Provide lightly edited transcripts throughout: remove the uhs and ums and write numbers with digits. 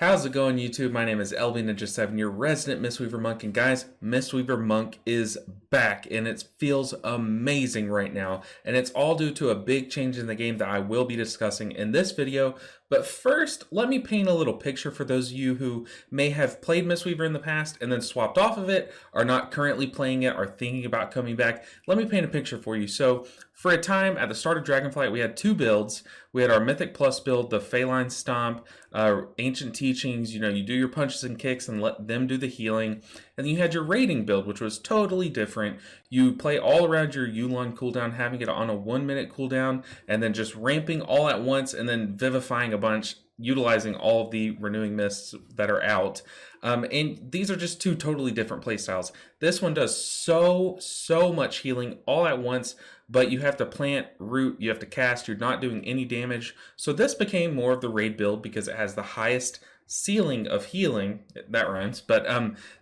How's it going, YouTube? My name is LB Ninja7, your resident Mistweaver monk, and guys, Mistweaver monk is back, and it feels amazing right now, and it's all due to a big change in the game that I will be discussing in this video. But first, let me paint a little picture for those of you who may have played Mistweaver in the past and then swapped off of it, are not currently playing it, or thinking about coming back. Let me paint a picture for you. So, for a time, at the start of Dragonflight, we had two builds. We had our Mythic Plus build, the Feline Stomp, Ancient Teachings, you do your punches and kicks and let them do the healing. And then you had your raiding build, which was totally different. You play all around your Yulon cooldown, having it on a 1 minute cooldown, and then just ramping all at once, and then vivifying a bunch, utilizing all of the renewing mists that are out. And these are just two totally different playstyles. This one does so much healing all at once, but you have to plant, root, you have to cast, you're not doing any damage. So this became more of the raid build because it has the highest ceiling of healing. That rhymes. But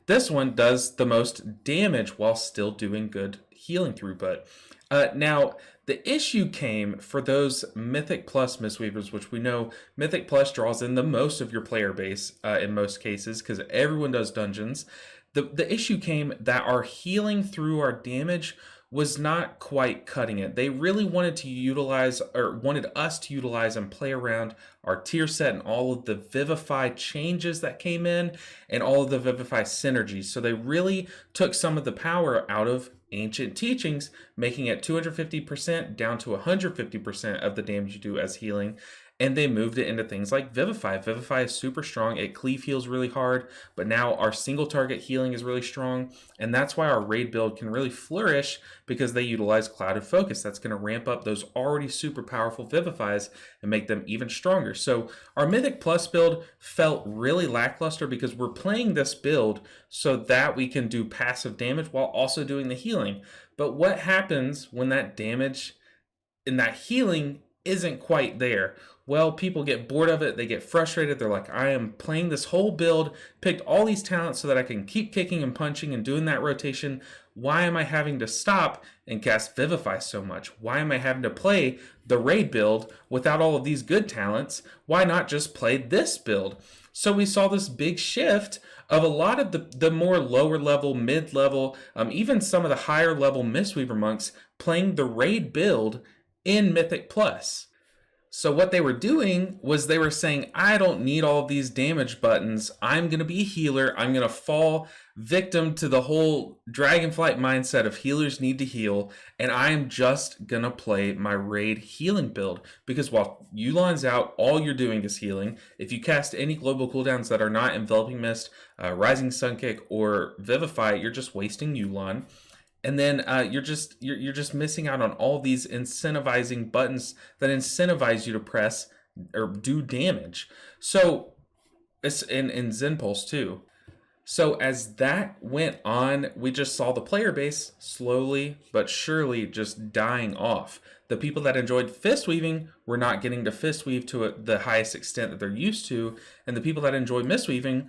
this one does the most damage while still doing good healing throughput. Now, the issue came for those Mythic Plus Mistweavers, which we know Mythic Plus draws in the most of your player base in most cases because everyone does dungeons. The issue came that our healing through our damage was not quite cutting it. They really wanted to utilize, or wanted us to utilize and play around our tier set and all of the Vivify changes that came in and all of the Vivify synergies. So they really took some of the power out of Ancient Teachings, making it 250% down to 150% of the damage you do as healing. And they moved it into things like Vivify. Vivify is super strong. It cleave heals really hard, but now our single target healing is really strong. And that's why our raid build can really flourish because they utilize Clouded Focus. That's going to ramp up those already super powerful Vivifies and make them even stronger. So our Mythic Plus build felt really lackluster because we're playing this build so that we can do passive damage while also doing the healing. But what happens when that damage and that healing isn't quite there? Well, people get bored of it, they get frustrated, they're like, I am playing this whole build, picked all these talents so that I can keep kicking and punching and doing that rotation. Why am I having to stop and cast Vivify so much? Why am I having to play the raid build without all of these good talents? Why not just play this build? So we saw this big shift of a lot of the more lower level, mid level, even some of the higher level Mistweaver monks playing the raid build in Mythic Plus. So what they were doing was they were saying, I don't need all of these damage buttons. I'm going to be a healer. I'm going to fall victim to the whole Dragonflight mindset of healers need to heal. And I'm just going to play my raid healing build. Because while Yulon's out, all you're doing is healing. If you cast any global cooldowns that are not Enveloping Mist, Rising Sunkick, or Vivify, you're just wasting Yulon. And then you're just missing out on all these incentivizing buttons that incentivize you to press or do damage. So it's in Zen Pulse too. So as that went on, we just saw the player base slowly but surely just dying off. The people that enjoyed fist weaving were not getting to fist weave to the highest extent that they're used to, and the people that enjoy mistweaving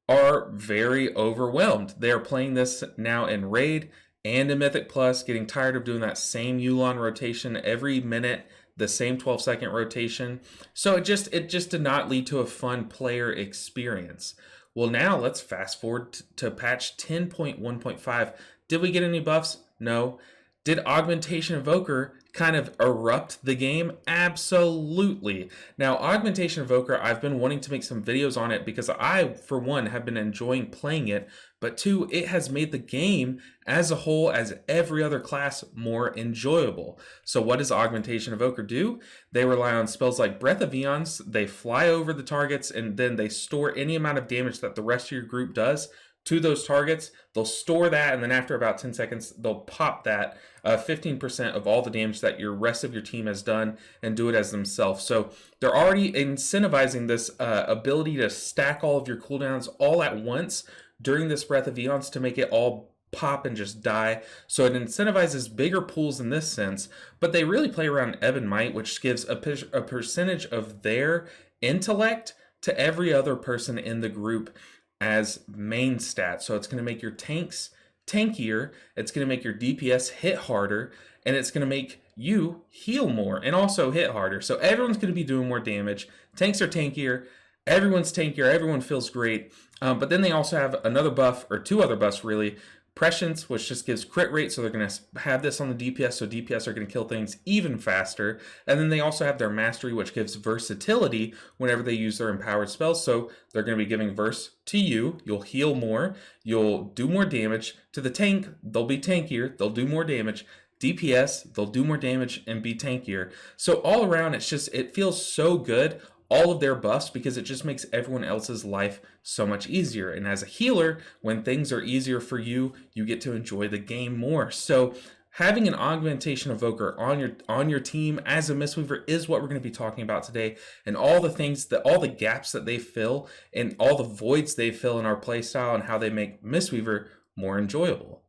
are very overwhelmed. They are playing this now in raid and in Mythic Plus, getting tired of doing that same Yulon rotation every minute, the same 12-second rotation. So it just did not lead to a fun player experience. Well, now let's fast forward to patch 10.1.5. Did we get any buffs? No. Did Augmentation Evoker kind of erupt the game? Absolutely. Now, Augmentation Evoker, I've been wanting to make some videos on it because I, for one, have been enjoying playing it, but two, it has made the game as a whole, as every other class, more enjoyable. So what does Augmentation Evoker do? They rely on spells like Breath of Eons. They fly over the targets and then they store any amount of damage that the rest of your group does to those targets. They'll store that, and then after about 10 seconds, they'll pop that 15% of all the damage that your rest of your team has done and do it as themselves. So they're already incentivizing this ability to stack all of your cooldowns all at once during this Breath of Eons to make it all pop and just die. So it incentivizes bigger pools in this sense, but they really play around Ebb and Might, which gives a percentage of their intellect to every other person in the group as main stats. So it's going to make your tanks tankier, it's going to make your DPS hit harder, and it's going to make you heal more and also hit harder. So everyone's going to be doing more damage. Tanks are tankier, Everyone's tankier, everyone feels great. But then they also have another buff, or two other buffs really. Prescience, which just gives crit rate, so they're going to have this on the DPS, so DPS are going to kill things even faster. And then they also have their Mastery, which gives versatility whenever they use their empowered spells, so they're going to be giving verse to you. You'll heal more, you'll do more damage. To the tank, they'll be tankier, they'll do more damage. DPS, they'll do more damage and be tankier. So all around, it feels so good, all of their buffs, because it just makes everyone else's life so much easier. And as a healer, when things are easier for you, you get to enjoy the game more. So having an Augmentation Evoker on your team as a Mistweaver is what we're going to be talking about today, and all the things that all the gaps that they fill and all the voids they fill in our playstyle, and how they make Mistweaver more enjoyable.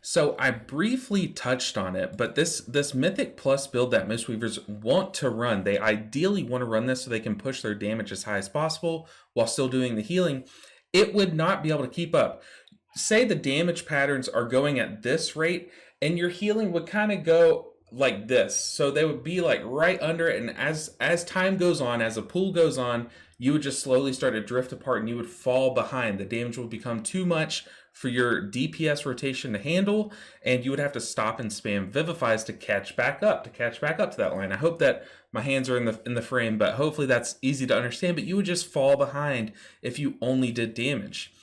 So I briefly touched on it, but this Mythic Plus build that Mistweavers want to run, they ideally want to run this so they can push their damage as high as possible while still doing the healing. It would not be able to keep up. Say the damage patterns are going at this rate, and your healing would kind of go like this. So they would be like right under it, and as time goes on, as a pool goes on, you would just slowly start to drift apart and you would fall behind. The damage would become too much for your DPS rotation to handle, and you would have to stop and spam Vivifies to catch back up to that line. I hope that my hands are in the frame, but hopefully that's easy to understand. But you would just fall behind if you only did damage.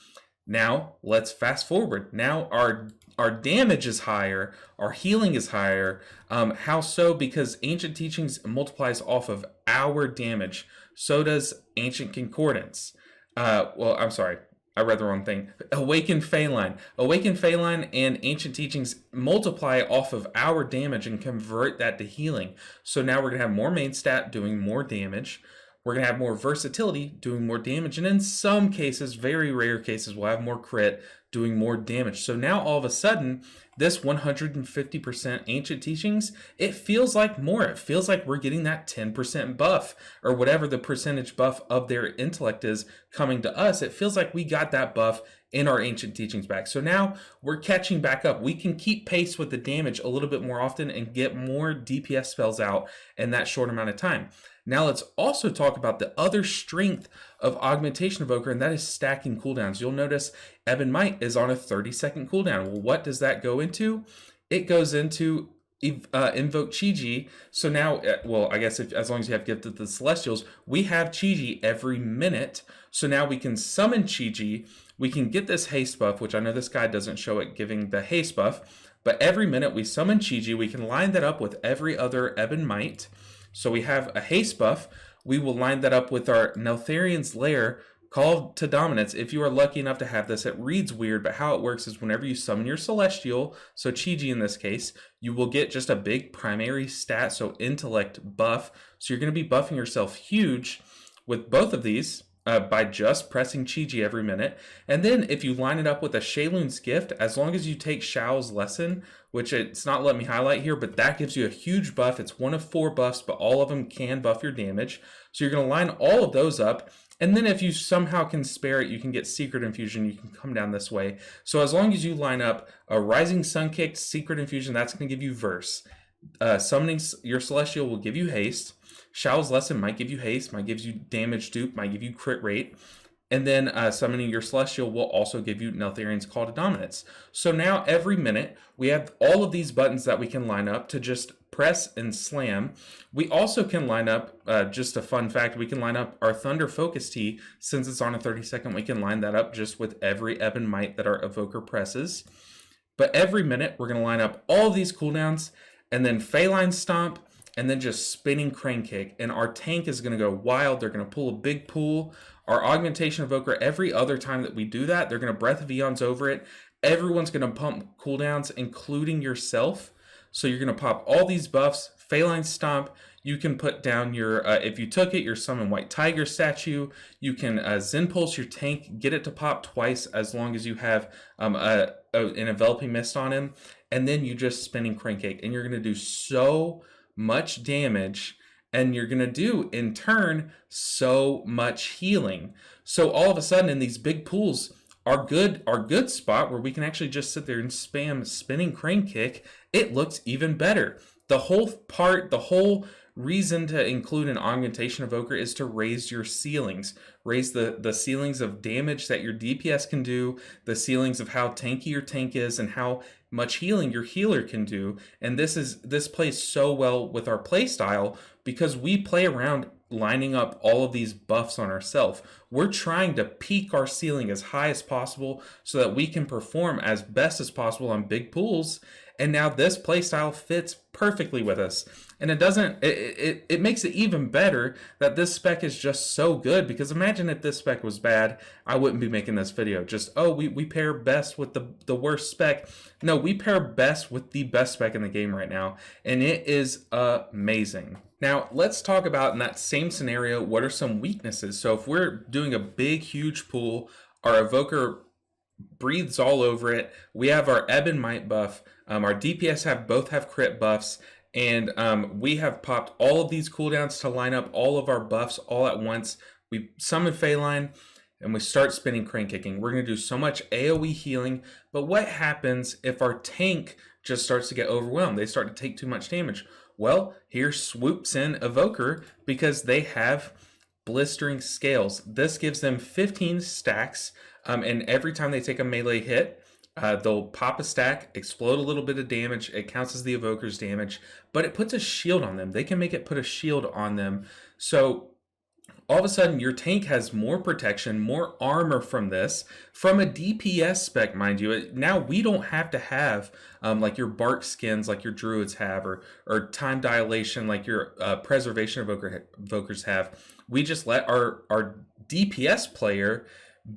Now let's fast forward. Now our damage is higher, our healing is higher. How so? Because Ancient Teachings multiplies off of our damage. So does Ancient Concordance. Well, I'm sorry, I read the wrong thing. Awakened Phalanx. Awakened Phalanx and Ancient Teachings multiply off of our damage and convert that to healing. So now we're going to have more main stat doing more damage. We're going to have more versatility doing more damage. And in some cases, very rare cases, we'll have more crit doing more damage. So now all of a sudden, this 150% Ancient Teachings, it feels like more. It feels like we're getting that 10% buff, or whatever the percentage buff of their intellect is coming to us. It feels like we got that buff in our Ancient Teachings back. So now we're catching back up. We can keep pace with the damage a little bit more often and get more DPS spells out in that short amount of time. Now let's also talk about the other strength of Augmentation Evoker, and that is stacking cooldowns. You'll notice Ebon Might is on a 30-second cooldown. Well, what does that go into? It goes into invoke Chi-Ji. So now, well, I guess as long as you have Gifted the Celestials, we have Chi-Ji every minute. So now we can summon Chi-Ji. We can get this haste buff, which I know this guy doesn't show it giving the haste buff, but every minute we summon Chi-Ji. We can line that up with every other Ebon Might. So we have a haste buff. We will line that up with our Neltharian's Lair, Call to Dominance. If you are lucky enough to have this, it reads weird, but how it works is whenever you summon your Celestial, so Chi-Ji in this case, you will get just a big primary stat, so intellect buff. So you're going to be buffing yourself huge with both of these by just pressing Chi-Ji every minute. And then if you line it up with a Sheilun's Gift, as long as you take Shao's Lesson, which it's not letting me highlight here, but that gives you a huge buff. It's one of 4 buffs, but all of them can buff your damage. So you're going to line all of those up. And then if you somehow can spare it, you can get Secret Infusion. You can come down this way. So as long as you line up a Rising Sun Kick, Secret Infusion, that's going to give you Verse. Summoning your Celestial will give you Haste. Shao's Lesson might give you Haste, might give you Damage Dupe, might give you Crit Rate. And then summoning your Celestial will also give you Neltharian's Call to Dominance. So now every minute, we have all of these buttons that we can line up to just press and slam. We also can line up, just a fun fact, we can line up our Thunder Focus Tea. Since it's on a 30-second, we can line that up just with every Ebon Might that our Evoker presses. But every minute, we're going to line up all of these cooldowns, and then Feline Stomp, and then just Spinning Crane Kick. And our tank is going to go wild. They're going to pull a big pool. Our Augmentation Evoker, every other time that we do that, they're going to Breath of Eons over it. Everyone's going to pump cooldowns, including yourself. So you're going to pop all these buffs. Feline Stomp. You can put down your, if you took it, your Summon White Tiger statue. You can Zen Pulse your tank, get it to pop twice as long as you have an Enveloping Mist on him. And then you just Spinning Crankcake. And you're going to do so much damage. And you're going to do, in turn, so much healing. So all of a sudden, in these big pools, our good spot where we can actually just sit there and spam Spinning Crane Kick, it looks even better. The whole reason to include an Augmentation Evoker is to raise your ceilings. Raise the ceilings of damage that your DPS can do, the ceilings of how tanky your tank is, and how much healing your healer can do. And this plays so well with our playstyle because we play around lining up all of these buffs on ourselves. We're trying to peak our ceiling as high as possible so that we can perform as best as possible on big pools. And now this playstyle fits perfectly with us. And it makes it even better that this spec is just so good, because imagine if this spec was bad, I wouldn't be making this video. Just, oh, we pair best with the worst spec. No, we pair best with the best spec in the game right now, and it is amazing. Now, let's talk about, in that same scenario, what are some weaknesses. So if we're doing a big, huge pool, our Evoker breathes all over it. We have our Ebb and Might buff. Our DPS both have crit buffs. And we have popped all of these cooldowns to line up all of our buffs all at once. We summon Phalanx, and we start spinning Crane Kicking. We're going to do so much AoE healing. But what happens if our tank just starts to get overwhelmed? They start to take too much damage. Well, here swoops in Evoker because they have Blistering Scales. This gives them 15 stacks, and every time they take a melee hit, they'll pop a stack, explode a little bit of damage. It counts as the Evoker's damage, but it puts a shield on them. They can make it put a shield on them. So all of a sudden, your tank has more protection, more armor from this, from a DPS spec, mind you. Now we don't have to have like your bark skins like your druids have, or time dilation like your preservation evokers have. We just let our DPS player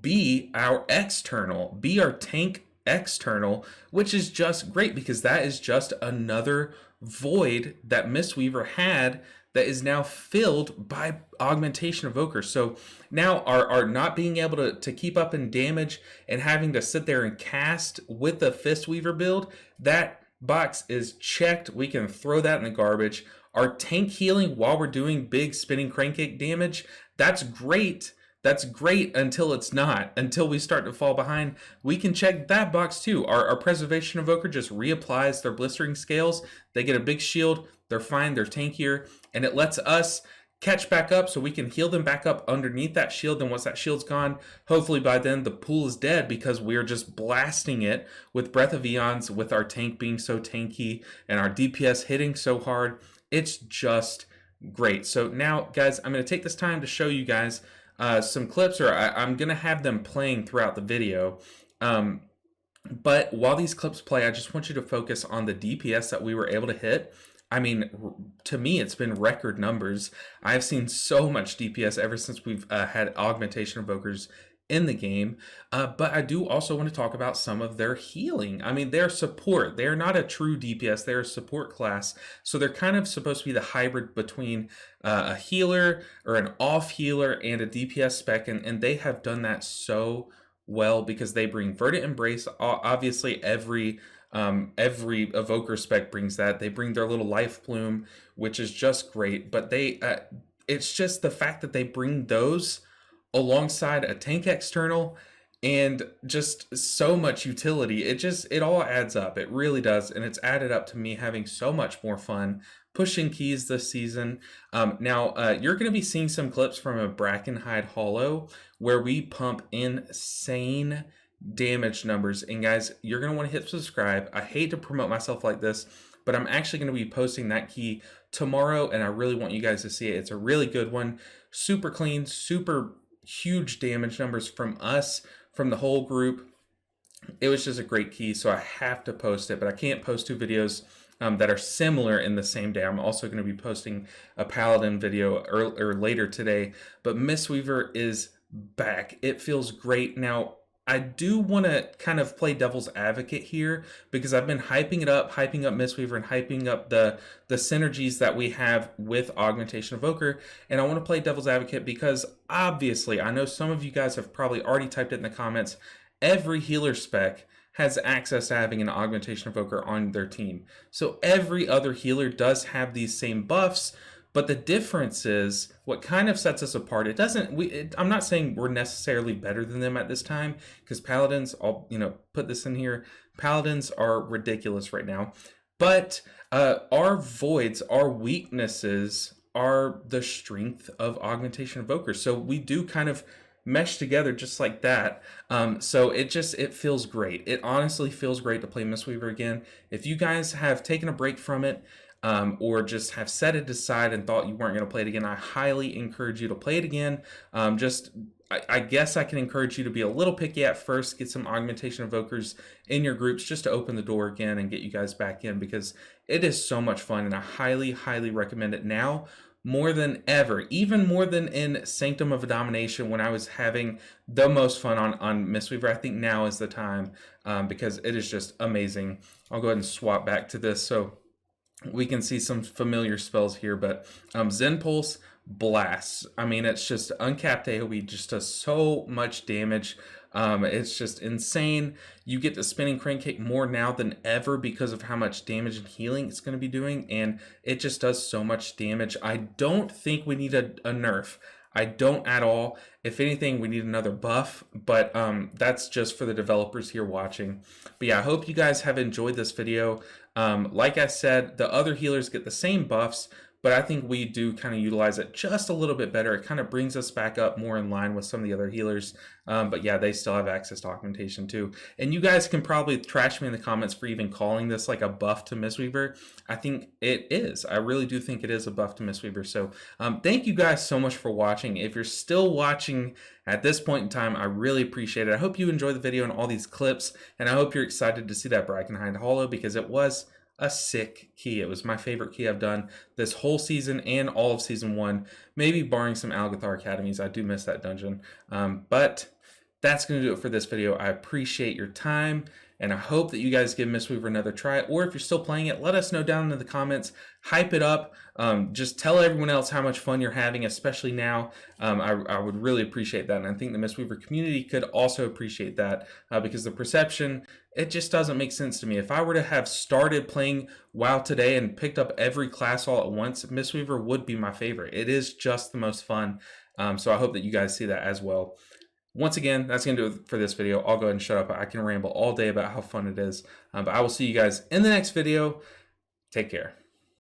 be our external, be our tank external, which is just great because that is just another void that Mistweaver had that is now filled by Augmentation Evoker. So now our not being able to keep up in damage and having to sit there and cast with the Fistweaver build, that box is checked. We can throw that in the garbage. Our tank healing while we're doing big spinning Crane Kick damage, that's great. That's great until it's not. Until we start to fall behind, we can check that box too. Our Preservation Evoker just reapplies their Blistering Scales. They get a big shield. They're fine. They're tankier. And it lets us catch back up so we can heal them back up underneath that shield. And once that shield's gone, hopefully by then the pool is dead because we're just blasting it with Breath of Eons, with our tank being so tanky and our DPS hitting so hard. It's just great. So now, guys, I'm going to take this time to show you guys some clips, or I'm going to have them playing throughout the video. But while these clips play, I just want you to focus on the DPS that we were able to hit. I mean, to me, it's been record numbers. I've seen so much DPS ever since we've had Augmentation Evokers in the game. But I do also want to talk about some of their healing. I mean, they're support. They're not a true DPS. They're a support class. So they're kind of supposed to be the hybrid between a healer or an off healer and a DPS spec. And they have done that so well because they bring Verdant Embrace. Obviously, every Evoker spec brings that. They bring their little Life Plume, which is just great. But it's just the fact that they bring those alongside a tank external and just so much utility. It all adds up. It really does. And it's added up to me having so much more fun pushing keys this season. Now, you're going to be seeing some clips from a Brackenhide Hollow where we pump insane damage numbers. And guys, you're going to want to hit subscribe. I hate to promote myself like this, but I'm actually going to be posting that key tomorrow, and I really want you guys to see it. It's a really good one. Super clean, super huge damage numbers from us, from the whole group. It was just a great key, so I have to post it, but I can't post two videos that are similar in the same day. I'm also going to be posting a Paladin video or later today, but Mistweaver is back. It feels great. Now, I do want to kind of play devil's advocate here because I've been hyping up Mistweaver and hyping up the synergies that we have with Augmentation Evoker. And I want to play devil's advocate because obviously I know some of you guys have probably already typed it in the comments. Every healer spec has access to having an Augmentation Evoker on their team. So every other healer does have these same buffs. But the difference is what kind of sets us apart. I'm not saying we're necessarily better than them at this time, because Paladins, I'll put this in here. Paladins are ridiculous right now. But our voids, our weaknesses are the strength of Augmentation Evoker. So we do kind of mesh together just like that. So it feels great. It honestly feels great to play Mistweaver again. If you guys have taken a break from it, or just have set it aside and thought you weren't going to play it again, I highly encourage you to play it again. I guess I can encourage you to be a little picky at first, get some Augmentation Evokers in your groups just to open the door again and get you guys back in, because it is so much fun, and I highly, highly recommend it now more than ever, even more than in Sanctum of Domination when I was having the most fun on Mistweaver. I think now is the time, because it is just amazing. I'll go ahead and swap back to this so we can see some familiar spells here, but Zen Pulse, Blast. I mean, it's just uncapped AoE, just does so much damage. It's just insane. You get the spinning crankcake more now than ever because of how much damage and healing it's going to be doing, and it just does so much damage. I don't think we need a nerf. I don't at all. If anything, we need another buff, but that's just for the developers here watching. But yeah, I hope you guys have enjoyed this video. Like I said, the other healers get the same buffs, but I think we do kind of utilize it just a little bit better. It kind of brings us back up more in line with some of the other healers. But yeah, they still have access to Augmentation too. And you guys can probably trash me in the comments for even calling this like a buff to Mistweaver. I think it is. I really do think it is a buff to Mistweaver. So thank you guys so much for watching. If you're still watching at this point in time, I really appreciate it. I hope you enjoyed the video and all these clips, and I hope you're excited to see that Dragonflight Hollow, because it was a sick key. It was my favorite key I've done this whole season and all of season 1, maybe barring some Algathar Academies. I do miss that dungeon. But that's going to do it for this video. I appreciate your time, and I hope that you guys give Mistweaver another try, or if you're still playing it, let us know down in the comments. Hype it up. Just tell everyone else how much fun you're having, especially now. I would really appreciate that, and I think the Mistweaver community could also appreciate that, because the perception, it just doesn't make sense to me. If I were to have started playing WoW today and picked up every class all at once, Mistweaver would be my favorite. It is just the most fun. So I hope that you guys see that as well. Once again, that's going to do it for this video. I'll go ahead and shut up. I can ramble all day about how fun it is. But I will see you guys in the next video. Take care.